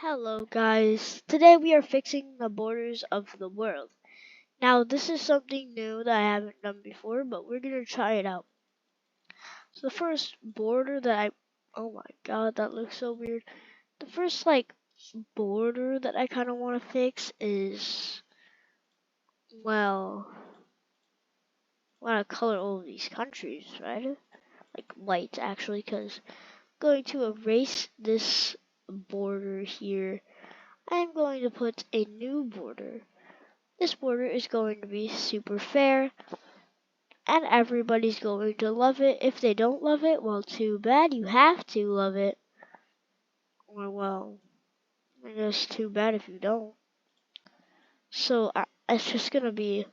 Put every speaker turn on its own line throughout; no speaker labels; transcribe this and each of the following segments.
Hello guys, today we are fixing the borders of the world. Now this is something new that I haven't done before, but we're gonna try it out. So the first border oh my god, that looks so weird. The first border that I kind of want to fix is, well, I want to color all of these countries, right? Like white actually, because I'm going to erase this border here. I'm going to put a new border. This border is going to be super fair, and everybody's going to love it. If they don't love it, well, too bad. You have to love it. Or, well, I guess too bad if you don't. So, it's just going to be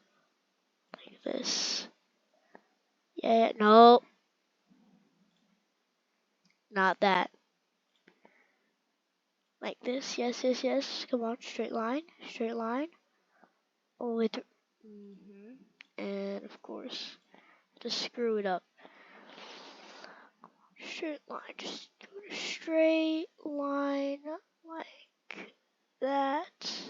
like this. Yeah, no. Not that. Like this. Yes, yes, yes. Come on, straight line. Straight line. All the way through. And, of course, just screw it up. Straight line, just do a straight line like that.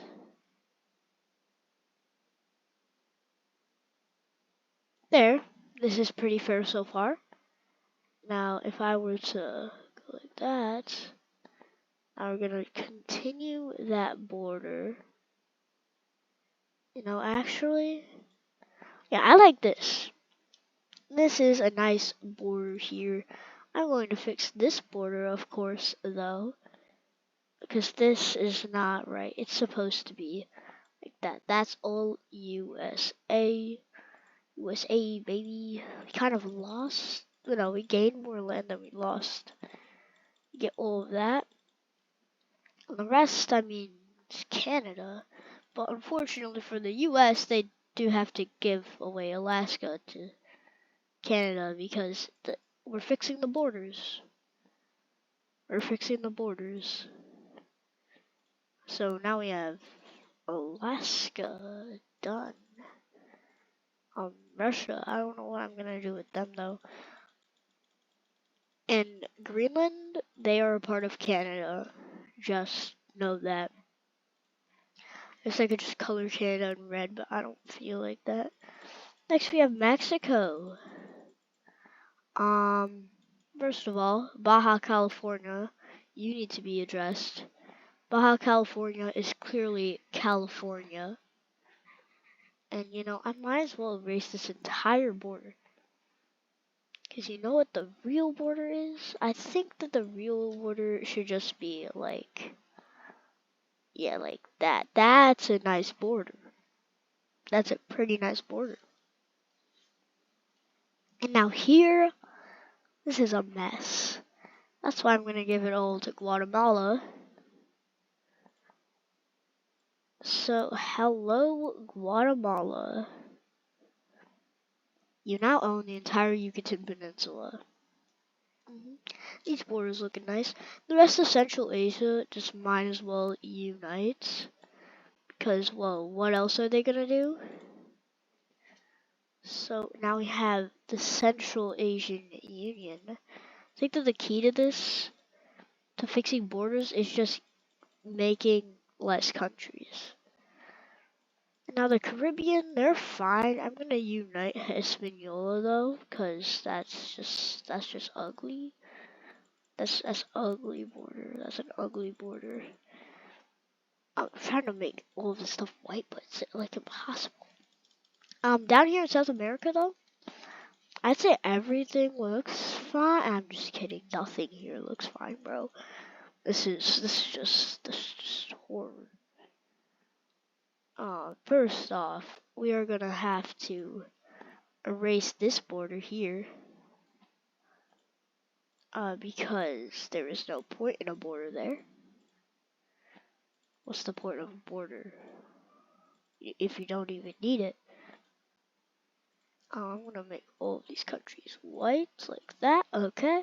There, this is pretty fair so far. Now, if I were to go like that, now we're gonna continue that border. Actually, yeah, I like this. This is a nice border here. I'm going to fix this border, of course, though, because this is not right. It's supposed to be like that. That's all USA. USA, baby. We kind of lost. We gained more land than we lost. You get all of that. And the rest, I mean, it's Canada. But unfortunately for the US, they do have to give away Alaska to Canada because we're fixing the borders. We're fixing the borders. So now we have Alaska done. Russia, I don't know what I'm gonna do with them though. And Greenland, they are a part of Canada. Just know that. I guess I could just color Canada in red, but I don't feel like that. Next we have Mexico. First of all, Baja California, you need to be addressed. Baja California is clearly California. And I might as well erase this entire border. Because you know what the real border is? I think that the real border should just be like, yeah, like that. That's a nice border. That's a pretty nice border. And now here, this is a mess. That's why I'm going to give it all to Guatemala. So, hello, Guatemala. You now own the entire Yucatan Peninsula. These borders looking nice. The rest of Central Asia just might as well unite. Because, well, what else are they going to do? So, now we have the Central Asian Union. I think that the key to this, to fixing borders, is just making less countries. And now the Caribbean, they're fine. I'm gonna unite Hispaniola though, because that's just ugly. That's ugly border. That's an ugly border. I'm trying to make all of this stuff white, but it's like impossible. Down here in South America though, I'd say everything looks fine. I'm just kidding. Nothing here looks fine, bro. This is just horror. First off, we are gonna have to erase this border here. Because there is no point in a border there. What's the point of a border if you don't even need it? I'm gonna make all of these countries white like that, okay?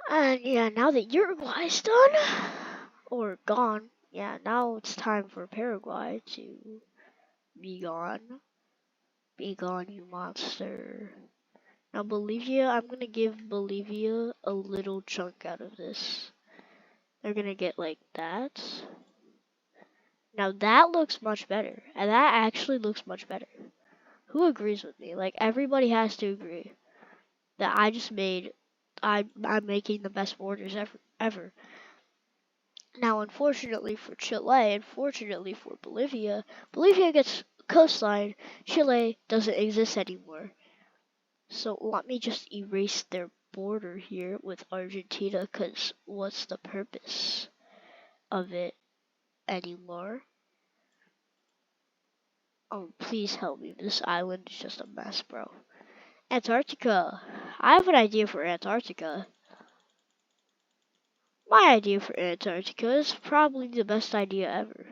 And yeah, now that Uruguay's done, or gone, yeah, now it's time for Paraguay to be gone. Be gone, you monster. Now Bolivia, I'm gonna give Bolivia a little chunk out of this. They're gonna get like that. Now that looks much better. And that actually looks much better. Who agrees with me? Like, everybody has to agree that I'm making the best borders ever. Now, unfortunately for Chile, unfortunately for Bolivia, Bolivia gets coastline. Chile doesn't exist anymore. So let me just erase their border here with Argentina, because what's the purpose of it anymore? Oh, please help me. This island is just a mess, bro. Antarctica. I have an idea for Antarctica. My idea for Antarctica is probably the best idea ever.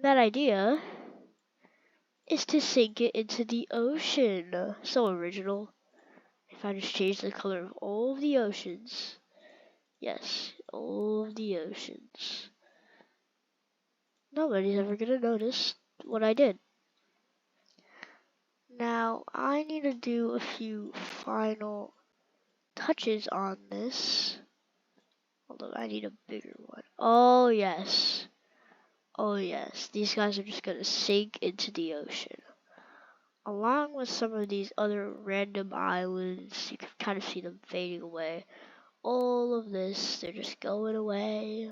That idea is to sink it into the ocean. So original. If I just change the color of all of the oceans. Yes, all of the oceans. Nobody's ever gonna notice what I did. Now, I need to do a few final touches on this. Although I need a bigger one. Oh, yes. Oh, yes. These guys are just gonna sink into the ocean. Along with some of these other random islands, you can kind of see them fading away. All of this, they're just going away.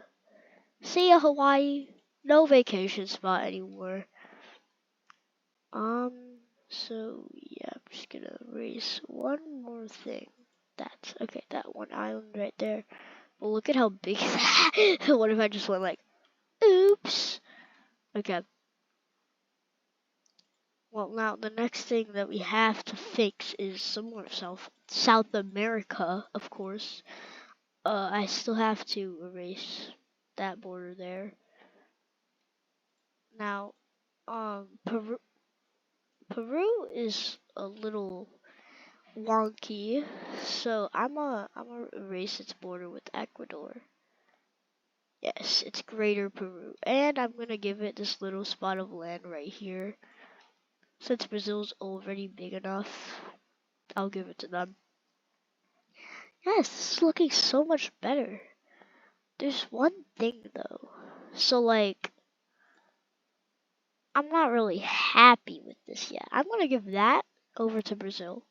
See ya, Hawaii. No vacation spot anymore. So yeah, I'm just gonna erase one more thing. That's okay, that one island right there. But look at how big that. What if I just went like, oops? Okay. Well, now the next thing that we have to fix is some more South America, of course. I still have to erase that border there. Now, Peru is a little wonky, so I'm gonna erase its border with Ecuador. Yes, it's Greater Peru, and I'm gonna give it this little spot of land right here. Since Brazil's already big enough, I'll give it to them. Yes, this is looking so much better. There's one thing though. So like, I'm not really happy with this yet. I'm gonna give that over to Brazil.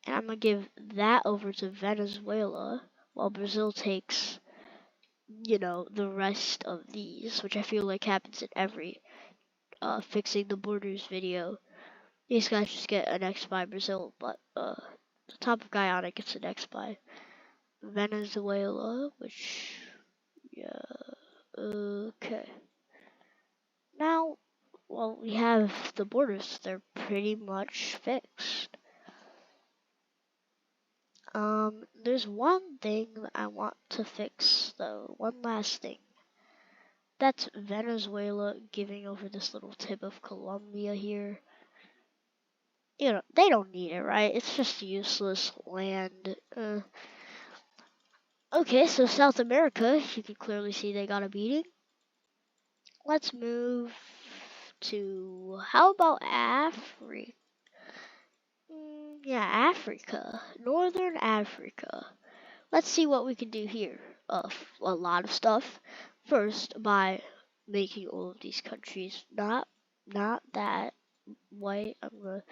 And I'm gonna give that over to Venezuela while Brazil takes, the rest of these, which I feel like happens in every fixing the borders video. These guys just get annexed by Brazil, but the top of Guyana gets annexed by Venezuela, which, yeah, okay. Now, well, we have the borders, they're pretty much fixed. There's one thing that I want to fix, though. One last thing. That's Venezuela giving over this little tip of Colombia here. They don't need it, right? It's just useless land. Okay, so South America, you can clearly see they got a beating. Let's move to, how about Africa? Yeah, Africa. Northern Africa. Let's see what we can do here. A lot of stuff. First, by making all of these countries not that white. I'm gonna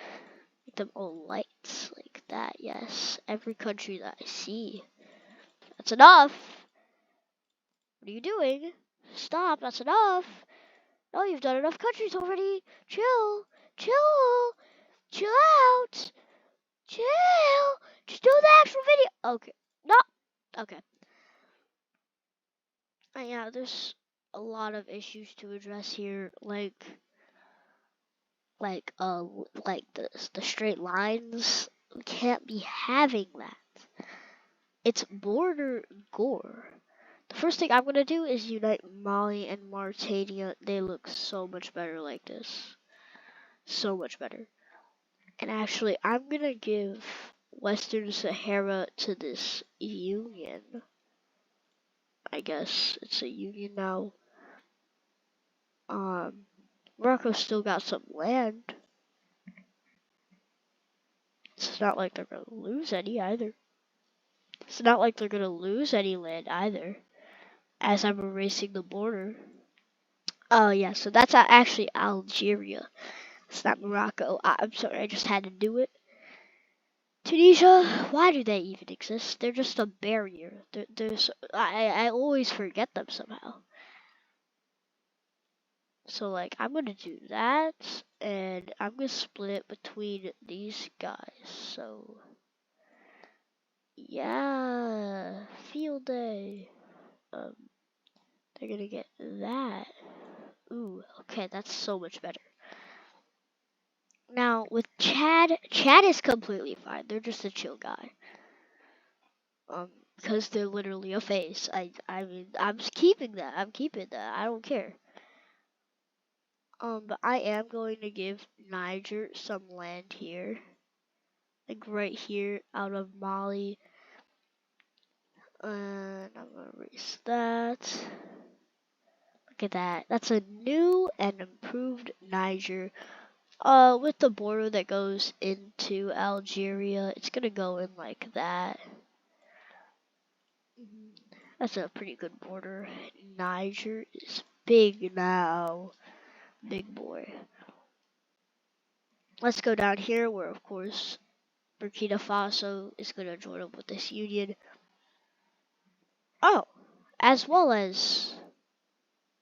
make them all lights like that. Yes, every country that I see. That's enough. What are you doing? Stop. That's enough. No, you've done enough countries already. Chill. Chill. Chill out. Chill. Just do the actual video. Okay. No. Okay. Yeah, there's a lot of issues to address here, like the straight lines. We can't be having that. It's border gore. The first thing I'm gonna do is unite Mali and Mauritania. They look so much better like this. So much better. And actually, I'm gonna give Western Sahara to this union. I guess it's a union now. Morocco's still got some land. It's not like they're gonna lose any either. It's not like they're gonna lose any land either, as I'm erasing the border. Oh yeah, so that's actually Algeria. It's not Morocco. I'm sorry, I just had to do it. Tunisia, why do they even exist? They're just a barrier. I always forget them somehow. So like I'm gonna do that, and I'm gonna split it between these guys. So yeah, field day. Um, they're gonna get that. Ooh, okay, that's so much better. Now with Chad is completely fine. They're just a chill guy. Because they're literally a face. I mean, I'm keeping that. I'm keeping that. I don't care. But I am going to give Niger some land here, like right here out of Mali. And I'm gonna erase that. Look at that. That's a new and improved Niger. With the border that goes into Algeria, it's gonna go in like that. That's a pretty good border. Niger is big now. Big boy. Let's go down here where, of course, Burkina Faso is going to join up with this union. Oh, as well as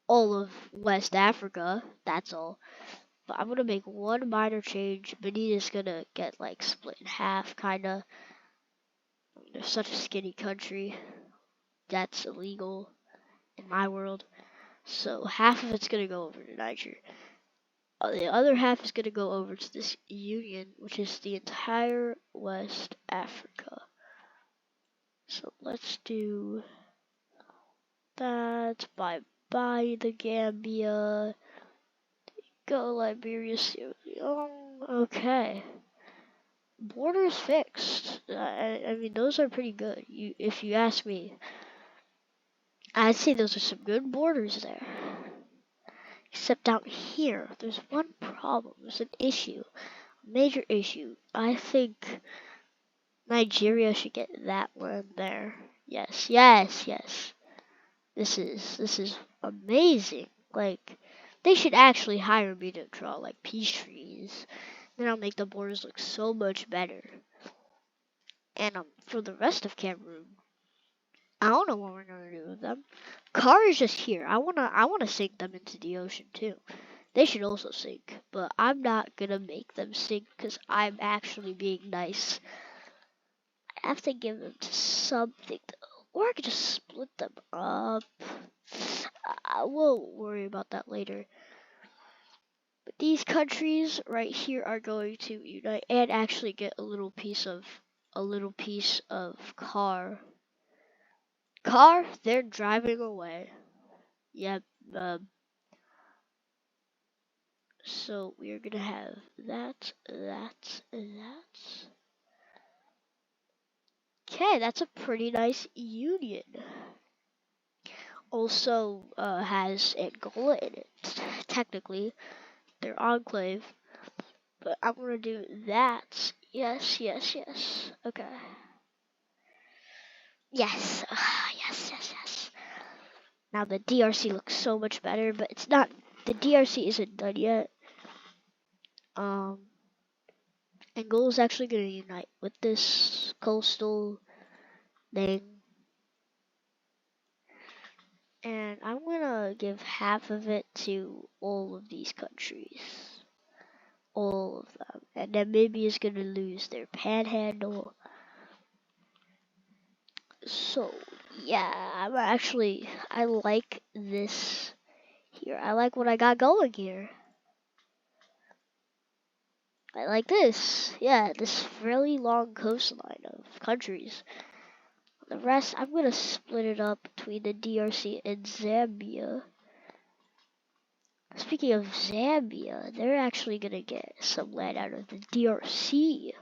all of West Africa. That's all. But I'm going to make one minor change. Benin is going to get, like, split in half, kind of. They're such a skinny country. That's illegal in my world. So half of it's going to go over to Niger. The other half is going to go over to this union, which is the entire West Africa. So let's do that. Bye the Gambia. Go Liberia, Sierra Leone. Okay. Borders fixed. I mean, those are pretty good. If you ask me, I'd say those are some good borders there. Except down here, there's one problem. There's an issue. Major issue. I think Nigeria should get that one there. Yes. This is amazing. Like they should actually hire me to draw like peace trees. Then I'll make the borders look so much better. And for the rest of Cameroon, I don't know what we're gonna do with them. Car is just here. I wanna sink them into the ocean too. They should also sink, but I'm not gonna make them sink because I'm actually being nice. I have to give them to something, or I could just split them up. I won't worry about that later. But these countries right here are going to unite and actually get a little piece of car. Car, they're driving away. Yep. So we are gonna have that. Okay, that's a pretty nice union. Also has Angola in it. Technically, their enclave. But I'm gonna do that. Yes. Okay. Yes. Yes. Now the DRC looks so much better, but it's not. The DRC isn't done yet. Angola's actually gonna unite with this coastal thing. And I'm gonna give half of it to all of these countries. All of them. And Namibia is gonna lose their panhandle. So, yeah, I like this here. I like what I got going here. I like this. Yeah, this fairly long coastline of countries. The rest, I'm gonna split it up between the DRC and Zambia. Speaking of Zambia, they're actually gonna get some land out of the DRC.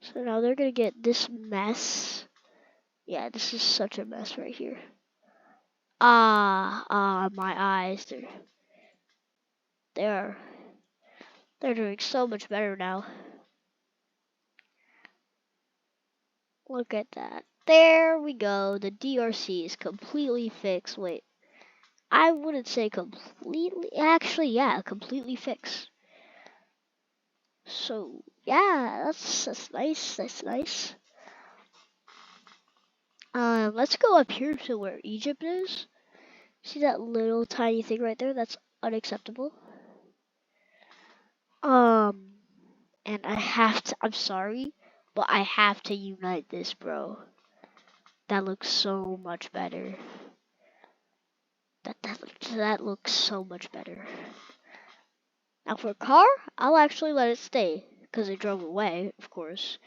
So now they're gonna get this mess. Yeah, this is such a mess right here. My eyes. They're doing so much better now. Look at that. There we go. The DRC is completely fixed. Wait, I wouldn't say completely. Actually, yeah, completely fixed. So yeah, that's nice. That's nice. Let's go up here to where Egypt is. See that little tiny thing right there? That's unacceptable. And I have to. I'm sorry, but I have to unite this, bro. That looks so much better. That looks so much better. Now for a car, I'll actually let it stay because it drove away, of course.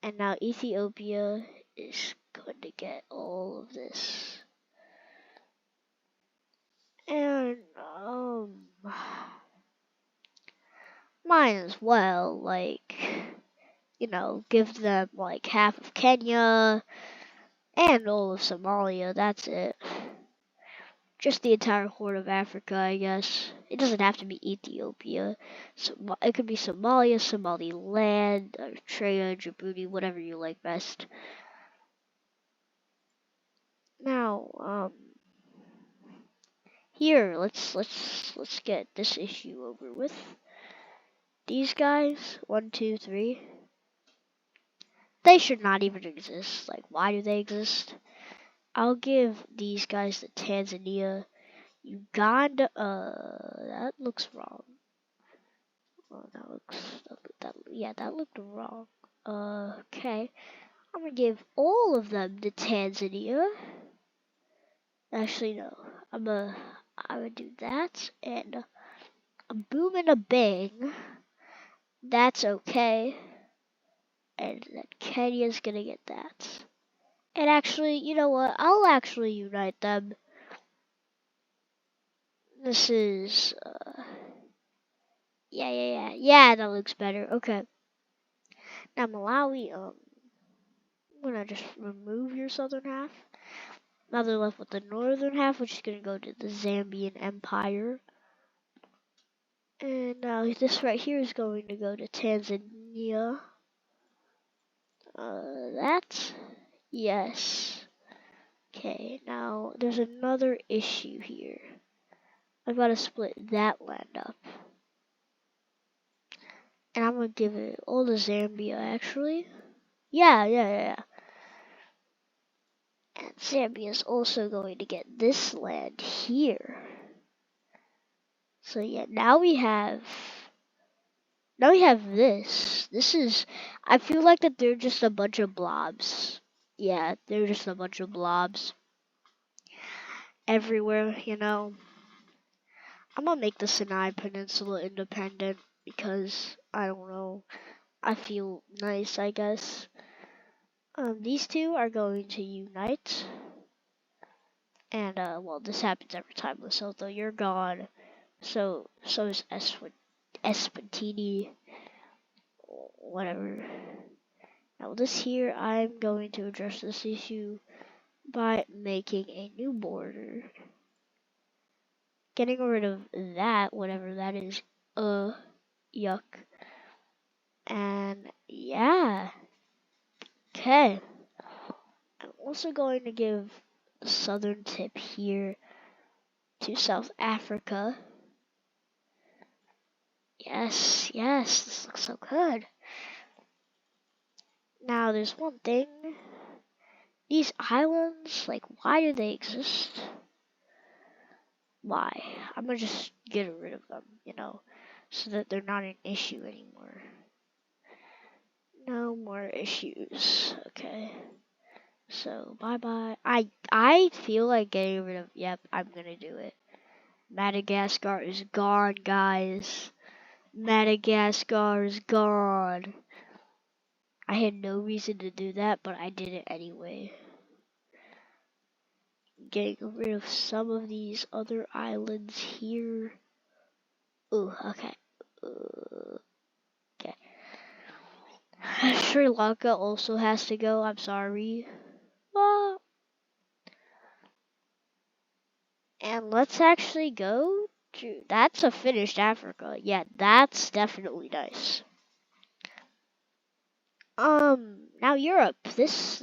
And now Ethiopia is going to get all of this. And might as well, like, give them like half of Kenya and all of Somalia. That's it. Just the entire Horn of Africa, I guess. It doesn't have to be Ethiopia. So it could be Somalia, Somaliland, Eritrea, Djibouti, whatever you like best. Now, here, let's get this issue over with. These guys, 1, 2, 3, they should not even exist. Like, why do they exist? I'll give these guys to Tanzania. Uganda, that looks wrong. Oh, that looked wrong. Okay. I'm gonna give all of them to Tanzania. Actually, no. I'm gonna do that, and a boom and a bang. That's okay. And then Kenya's gonna get that. And actually, you know what? I'll actually unite them. This is, yeah, that looks better. Okay. Now, Malawi, I'm gonna just remove your southern half. Now they're left with the northern half, which is gonna go to the Zambian Empire. And now this right here is going to go to Tanzania. That? Yes. Okay, now there's another issue here. I've got to split that land up. And I'm going to give it all to Zambia, actually. Yeah. And Zambia's also going to get this land here. So yeah, now we have this. This is, I feel like that they're just a bunch of blobs. Yeah, they're just a bunch of blobs everywhere, I'm gonna make the Sinai Peninsula independent because, I don't know, I feel nice, I guess. These two are going to unite. And, well, this happens every time, Lesotho, you're gone. So is Eswatini, whatever. Now this here, I'm going to address this issue by making a new border. Getting rid of that, whatever that is, yuck. And yeah, okay. I'm also going to give a southern tip here to South Africa. Yes, this looks so good. Now there's one thing. These islands, like, why do they exist? Why? I'm gonna just get rid of them, so that they're not an issue anymore. No more issues. Okay. So bye. I feel like getting rid of. Yep, I'm gonna do it. Madagascar is gone, guys. Madagascar is gone. I had no reason to do that, but I did it anyway. Getting rid of some of these other islands here. Ooh, okay. Okay. Sri Lanka also has to go. I'm sorry. And let's actually go to. That's a finished Africa. Yeah, that's definitely nice. Now Europe. This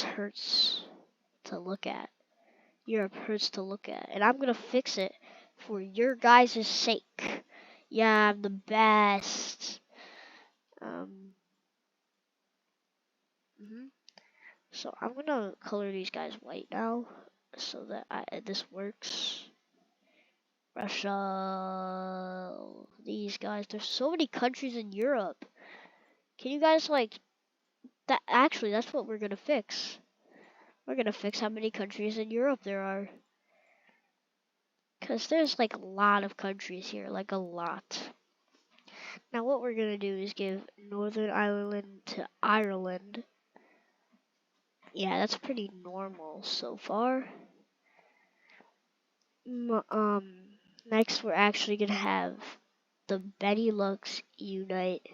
hurts to look at. Europe hurts to look at, and I'm gonna fix it for your guys' sake. Yeah, I'm the best. Mhm. So I'm gonna color these guys white now, so that this works. Russia, these guys. There's so many countries in Europe. Can you guys like that? Actually, that's what we're gonna fix. We're gonna fix how many countries in Europe there are. Because there's like a lot of countries here, like a lot. Now what we're gonna do is give Northern Ireland to Ireland. Yeah, that's pretty normal so far. Next we're actually gonna have the Benelux unite.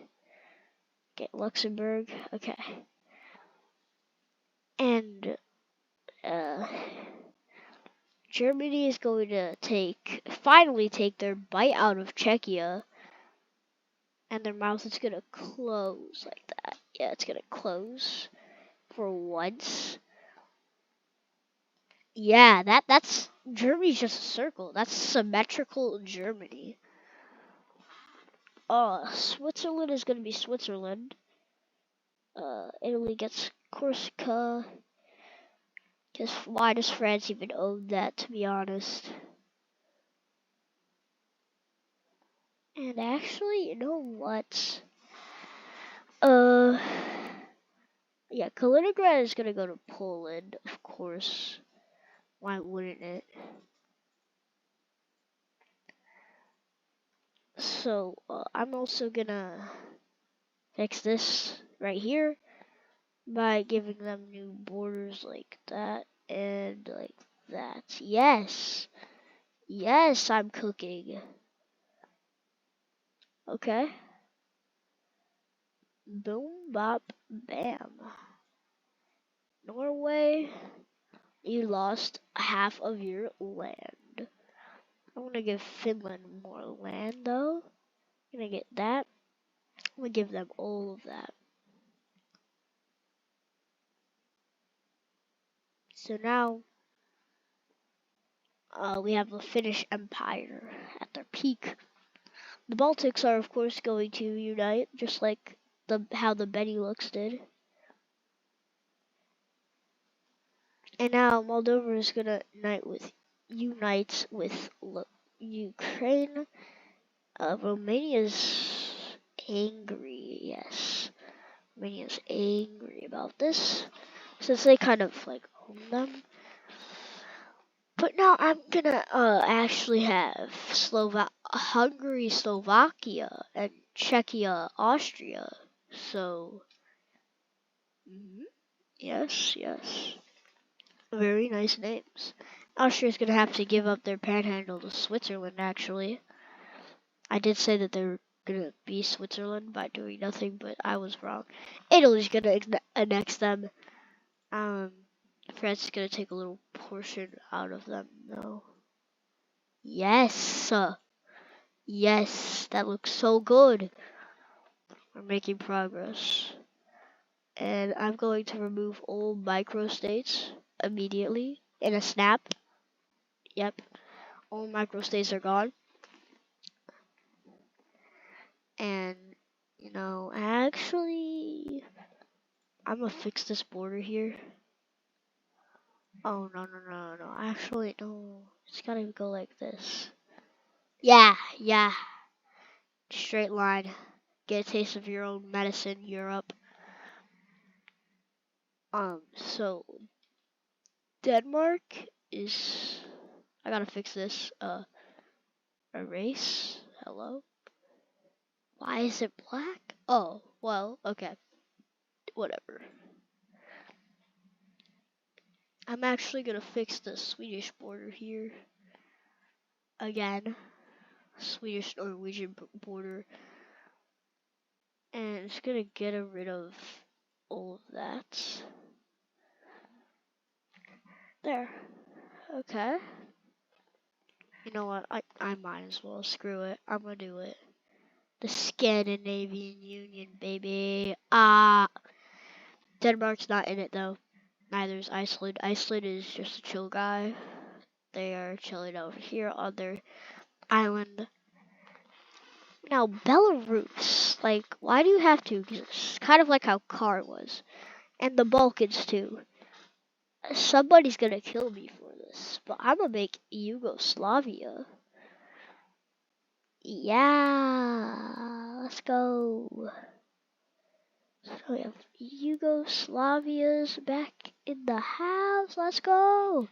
Get Luxembourg, okay. And Germany is going to finally take their bite out of Czechia, and their mouth is gonna close like that. Yeah, it's gonna close for once. Yeah, that's Germany's just a circle. That's symmetrical Germany. Switzerland is gonna be Switzerland. Italy gets Corsica. Cause why does France even own that, to be honest? And actually, you know what? Yeah, Kaliningrad is gonna go to Poland, of course. Why wouldn't it? So, I'm also gonna fix this right here by giving them new borders like that and like that. Yes! Yes, I'm cooking. Okay. Boom, bop, bam. Norway, you lost half of your land. I want to give Finland more land though. I'm gonna get that. I'm gonna give them all of that. So now we have the Finnish Empire at their peak. The Baltics are of course going to unite, just like how the Benelux did. And now Moldova is gonna unite with Ukraine. Romania's angry, yes. Romania's angry about this, since they kind of like own them. But now I'm gonna actually have Hungary, Slovakia, and Czechia, Austria. So, yes, yes. Very nice names. Austria's gonna have to give up their panhandle to Switzerland, actually. I did say that they were gonna be Switzerland by doing nothing, but I was wrong. Italy's gonna annex them. France is gonna take a little portion out of them, though. Yes! Yes, that looks so good. We're making progress. And I'm going to remove all microstates immediately in a snap. Yep, all microstates are gone. And, you know, actually, I'm gonna fix this border here. Oh, no. Actually, no. It's gotta go like this. Yeah. Straight line. Get a taste of your own medicine, Europe. So Denmark is. I gotta fix this. Erase. Hello. Why is it black? Oh, well, okay. Whatever. I'm actually gonna fix the Swedish border here. Again. Swedish-Norwegian border. And it's gonna get rid of all of that. There. Okay. You know what? I might as well. Screw it. I'm gonna do it. The Scandinavian Union, baby. Denmark's not in it though. Neither is Iceland. Iceland is just a chill guy. They are chilling over here on their island. Now, Belarus, like, why do you have to? 'Cause it's kind of like how Kar was. And the Balkans, too. Somebody's gonna kill me for this, but I'm gonna make Yugoslavia. Yeah, let's go. So we have Yugoslavia's back in the house. Let's go.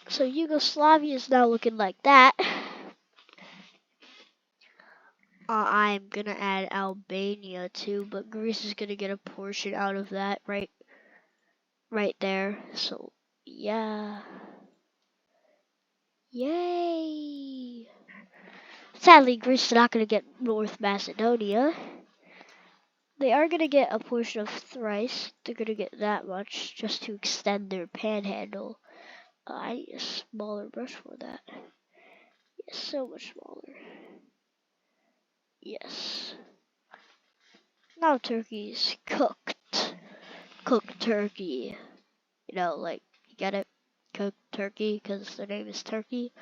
So Yugoslavia is now looking like that. I'm gonna add Albania too, but Greece is gonna get a portion out of that right there. So yeah. Yay! Sadly, Greece is not gonna get North Macedonia. They are gonna get a portion of Thrice. They're gonna get that much just to extend their panhandle. I need a smaller brush for that. Yes, so much smaller. Yes. Now Turkey's cooked. Cooked turkey. You know, like, you get it? Cooked turkey, because their name is Turkey.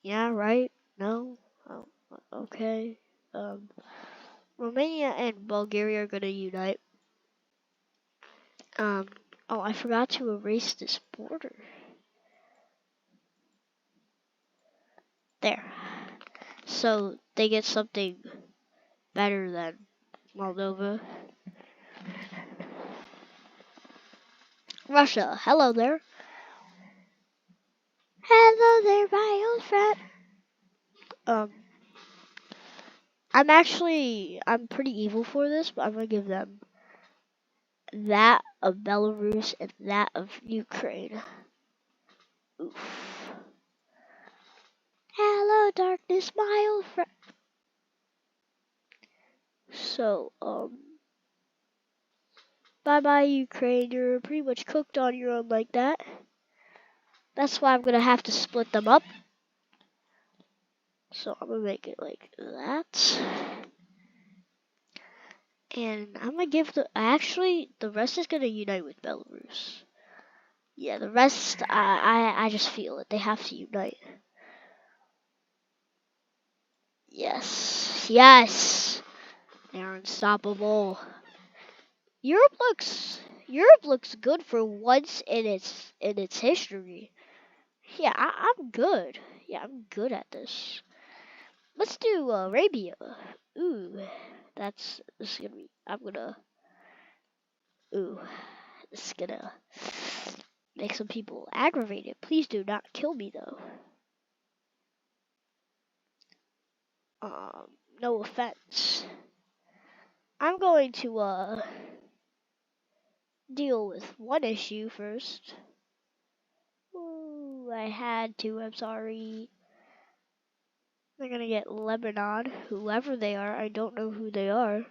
Yeah, right? No? Oh, okay. Romania and Bulgaria are gonna unite. Oh, I forgot to erase this border. There. So, they get something better than Moldova. Russia, hello there. Hello there, my old friend. I'm pretty evil for this, but I'm gonna give them that of Belarus and that of Ukraine. Oof. Hello, darkness, my old friend. So, bye-bye, Ukraine. You're pretty much cooked on your own like that. That's why I'm gonna have to split them up. So I'm gonna make it like that. And I'm gonna give the rest is gonna unite with Belarus. Yeah, the rest, I just feel it. They have to unite. Yes, yes. They're unstoppable. Europe looks good for once in its history. Yeah, I'm good. Yeah, I'm good at this. Let's do Arabia. Ooh, this is gonna be. Ooh, this is gonna make some people aggravated. Please do not kill me though. No offense. I'm going to deal with one issue first. Ooh, I had to. I'm sorry. They're gonna get Lebanon, whoever they are. I don't know who they are.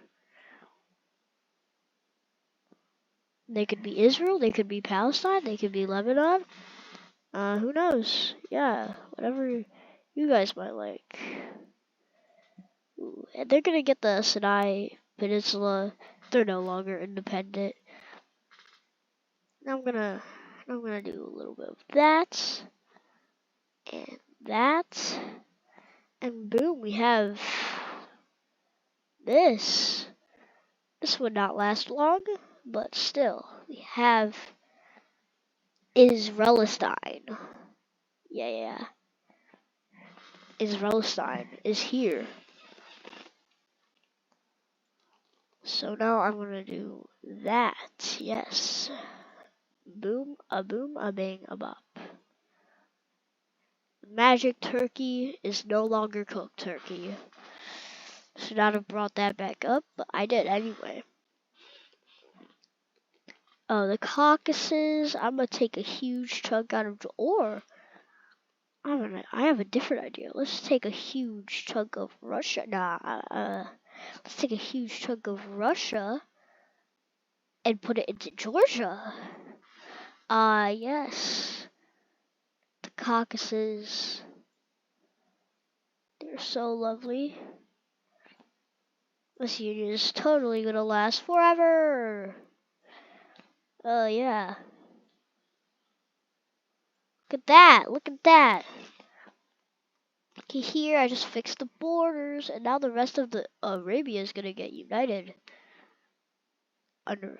They could be Israel, they could be Palestine, they could be Lebanon. Who knows? Yeah, whatever you guys might like. Ooh, and they're gonna get the Sinai Peninsula. They're no longer independent. Now I'm gonna do a little bit of that and that, and boom, we have this. This would not last long, but still, we have Israelistine. Yeah. Israelistine is here. So now I'm gonna do that. Yes. Boom, a bang, a bop. Magic turkey is no longer cooked turkey. Should not have brought that back up, but I did anyway. Oh, the Caucasus. I'm gonna take a huge chunk out of, or I have a different idea. Let's take a huge chunk of Russia. Let's take a huge chunk of Russia and put it into Georgia. Yes. The Caucasus. They're so lovely. This union is totally gonna last forever. Yeah. Look at that. Look at that. Okay, here I just fixed the borders, and now the rest of the Arabia is gonna get united under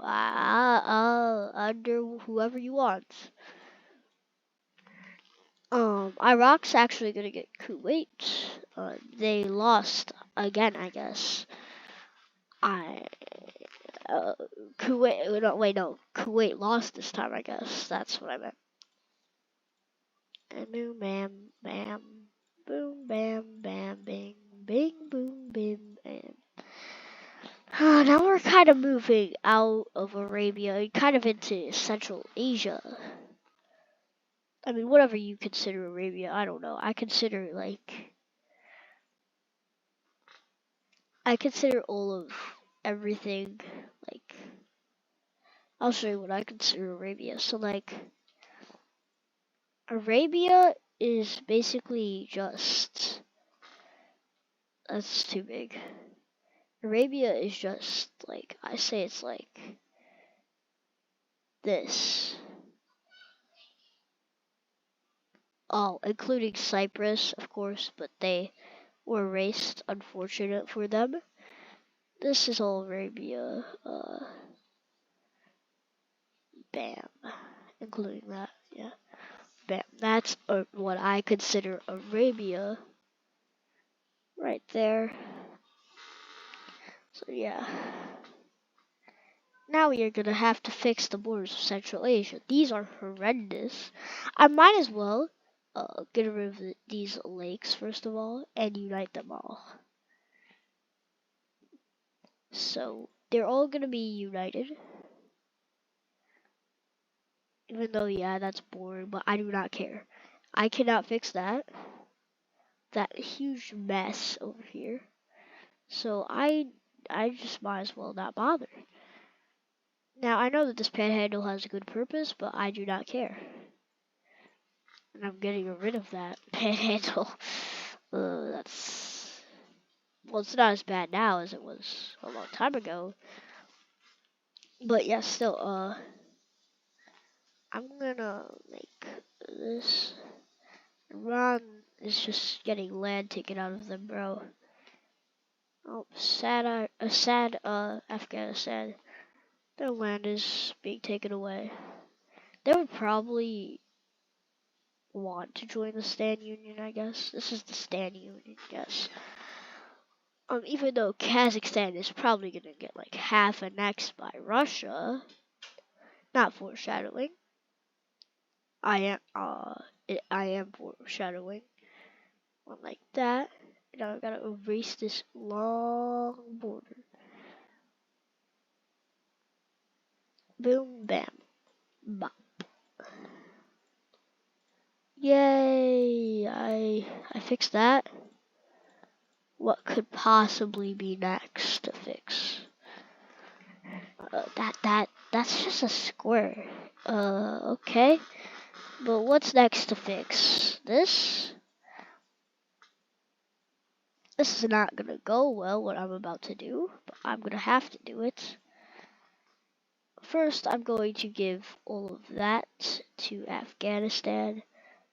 under whoever you want. Iraq's actually gonna get Kuwait. They lost again, I guess. Kuwait. No, wait, no. Kuwait lost this time, I guess. That's what I meant. And boom, bam, bam, boom, bam, bam, bing, bing, boom, bim, bam. Now we're kind of moving out of Arabia and kind of into Central Asia. I mean, whatever you consider Arabia, I don't know. I consider all of everything, like, I'll show you what I consider Arabia. So, like, Arabia is basically just, that's too big. Arabia is just, like, I say it's like this. Oh, including Cyprus, of course, but they were erased, unfortunate for them. This is all Arabia, bam, including that, yeah. Bam, that's what I consider Arabia, right there. So yeah. Now we are gonna have to fix the borders of Central Asia. These are horrendous. I might as well get rid of these lakes first of all and unite them all. So they're all gonna be united. Even though, yeah, that's boring, but I do not care. I cannot fix that. That huge mess over here. So I just might as well not bother. Now I know that this panhandle has a good purpose, but I do not care. And I'm getting rid of that panhandle. That's, well, it's not as bad now as it was a long time ago. But yeah, still, I'm gonna make this. Iran is just getting land taken out of them, bro. Oh, sad, Afghanistan. Their land is being taken away. They would probably want to join the Stan Union, I guess. This is the Stan Union, yes. Even though Kazakhstan is probably gonna get like half annexed by Russia. Not foreshadowing. I am foreshadowing. One like that. Now I gotta erase this long border. Boom, bam, bop. Yay! I fixed that. What could possibly be next to fix? That's just a square. Okay. But what's next to fix? This is not gonna go well, what I'm about to do, but I'm gonna have to do it. First, I'm going to give all of that to Afghanistan.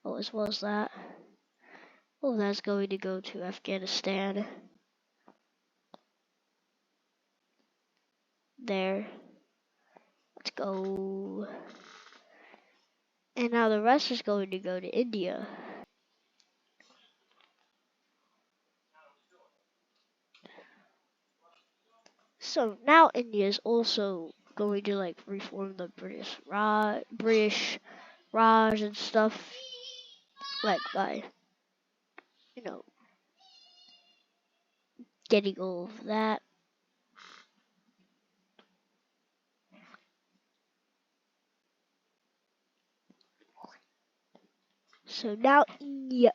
Oh, as well as that. All of that's going to go to Afghanistan. There. Let's go. And now the rest is going to go to India. So now India is also going to like reform the British Raj and stuff, like by, you know, getting all of that. So now India.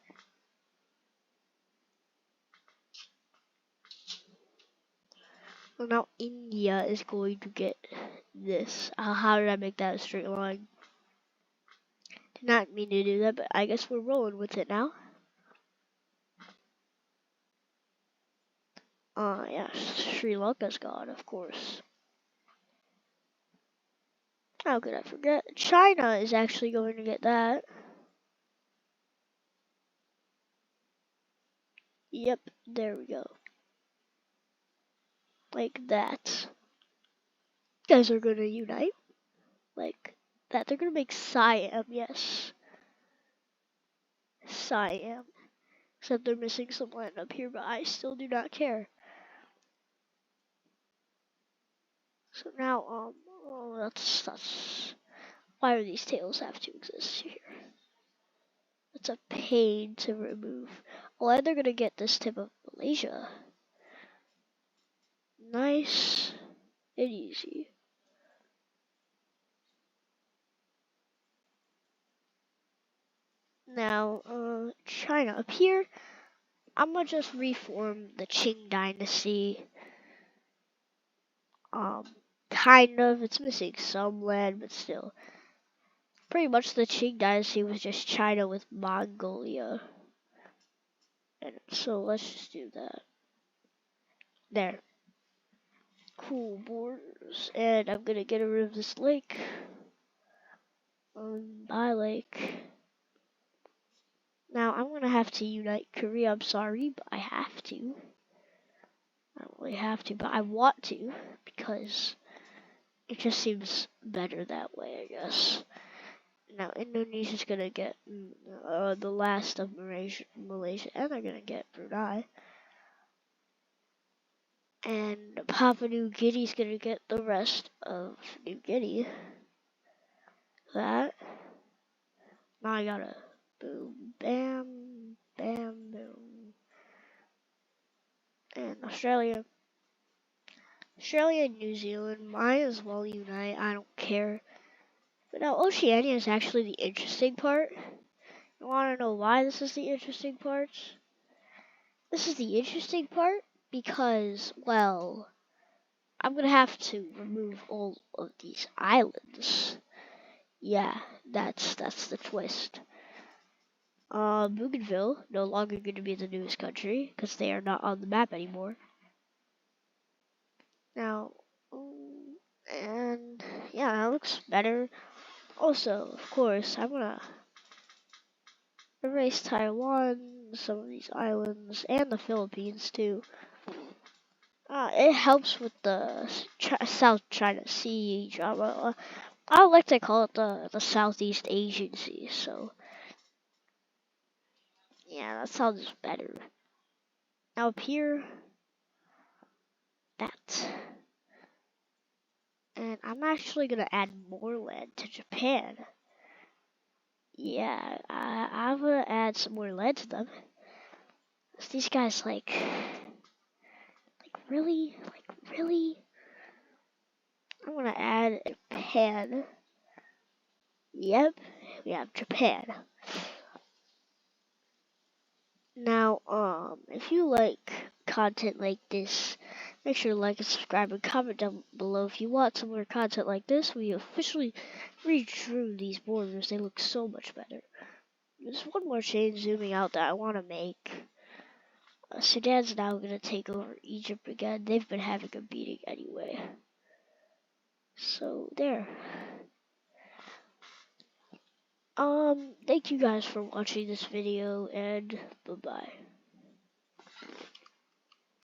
Well, now India is going to get this. How did I make that a straight line? Did not mean to do that, but I guess we're rolling with it now. Yeah, Sri Lanka's gone, of course. How could I forget? China is actually going to get that. Yep, there we go. Like that. You guys are gonna unite. Like that. They're gonna make Siam, yes. Siam. Except they're missing some land up here, but I still do not care. So now, oh, that's why do these tails have to exist here? It's a pain to remove. Well, they're gonna get this tip of Malaysia. Nice and easy. Now, China up here. I'm gonna just reform the Qing dynasty. Kind of. It's missing some land, but still. Pretty much the Qing dynasty was just China with Mongolia. And so let's just do that. There. Cool borders. And I'm gonna get rid of this lake. By lake. Now I'm gonna have to unite Korea. I'm sorry, but I have to. I don't really have to, but I want to because it just seems better that way, I guess. Now Indonesia's gonna get the last of Malaysia, and they're gonna get Brunei. And Papua New Guinea's gonna get the rest of New Guinea. That. Now I gotta boom, bam, bam, boom. And Australia and New Zealand might as well unite. I don't care. But now Oceania is actually the interesting part. You want to know why this is the interesting part? This is the interesting part because, well, I'm going to have to remove all of these islands. Yeah, that's the twist. Bougainville, no longer going to be the newest country because they are not on the map anymore. Now, and yeah, that looks better. Also, of course, I'm gonna erase Taiwan, some of these islands, and the Philippines too. It helps with the South China Sea drama. I like to call it the Southeast Asian Sea. So yeah, that sounds better. Now up here, that. And I'm actually gonna add more land to Japan. Yeah, I'm gonna add some more land to them. These guys really, I'm gonna add Japan. Yep, we have Japan. Now, if you like content like this, make sure to like and subscribe and comment down below if you want some more content like this. We officially redrew these borders. They look so much better. There's one more change zooming out that I want to make. Sudan's now going to take over Egypt again. They've been having a beating anyway. So, there. Thank you guys for watching this video, and bye-bye.